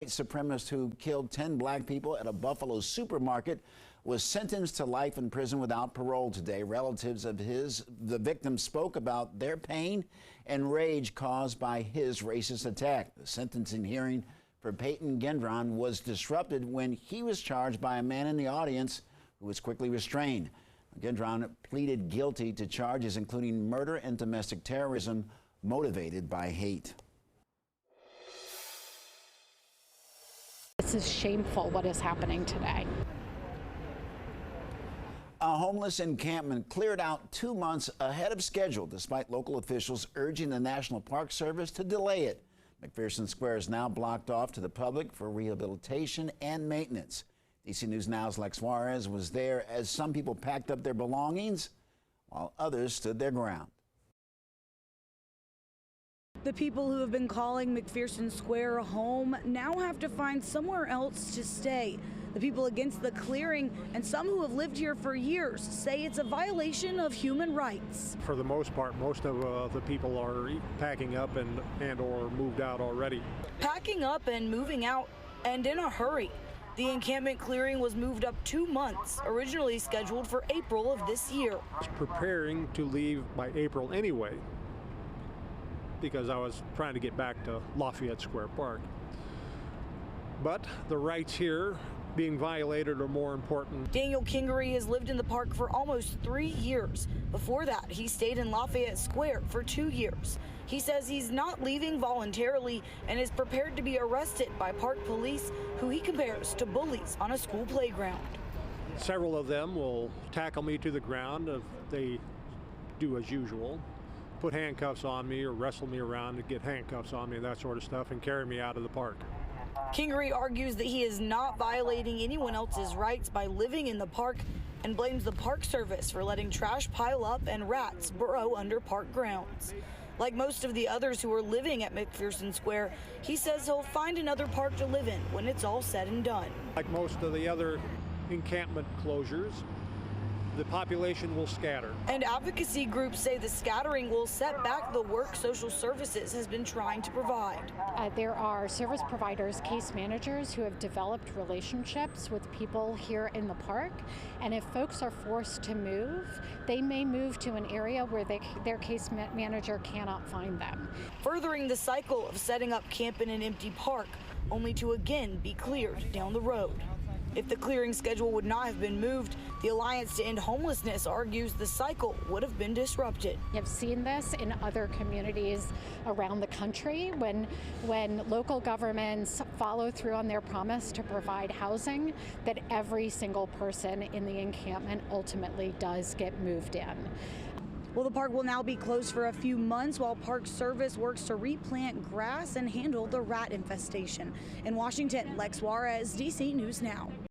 Supremacist who killed 10 black people at a Buffalo supermarket was sentenced to life in prison without parole today. Relatives of the victim spoke about their pain and rage caused by his racist attack. The sentencing hearing for Peyton Gendron was disrupted when he was charged by a man in the audience who was quickly restrained. Gendron pleaded guilty to charges including murder and domestic terrorism motivated by hate. This is shameful what is happening today. A homeless encampment cleared out 2 months ahead of schedule, despite local officials urging the National Park Service to delay it. McPherson Square is now blocked off to the public for rehabilitation and maintenance. DC News Now's Lex Juarez was there as some people packed up their belongings while others stood their ground. The people who have been calling McPherson Square home now have to find somewhere else to stay. The people against the clearing and some who have lived here for years say it's a violation of human rights. For the most part, most of the people are packing up and or moved out already. Packing up and moving out, and in a hurry. The encampment clearing was moved up 2 months, originally scheduled for April of this year. I was preparing to leave by April anyway, because I was trying to get back to Lafayette Square Park. But the rights here being violated are more important. Daniel Kingery has lived in the park for almost 3 years. Before that, he stayed in Lafayette Square for 2 years. He says he's not leaving voluntarily and is prepared to be arrested by park police, who he compares to bullies on a school playground. Several of them will tackle me to the ground if they do as usual. Put handcuffs on me or wrestle me around to get handcuffs on me and that sort of stuff and carry me out of the park. Kingery argues that he is not violating anyone else's rights by living in the park and blames the Park Service for letting trash pile up and rats burrow under park grounds. Like most of the others who are living at McPherson Square, he says he'll find another park to live in when it's all said and done. Like most of the other encampment closures, the population will scatter. And advocacy groups say the scattering will set back the work social services has been trying to provide. There are service providers, case managers who have developed relationships with people here in the park. And if folks are forced to move, they may move to an area where their case manager cannot find them. Furthering the cycle of setting up camp in an empty park, only to again be cleared down the road. If the clearing schedule would not have been moved, the Alliance to End Homelessness argues the cycle would have been disrupted. I've seen this in other communities around the country when local governments follow through on their promise to provide housing, that every single person in the encampment ultimately does get moved in. Well, the park will now be closed for a few months while Park Service works to replant grass and handle the rat infestation. In Washington, Lex Juarez, DC News Now.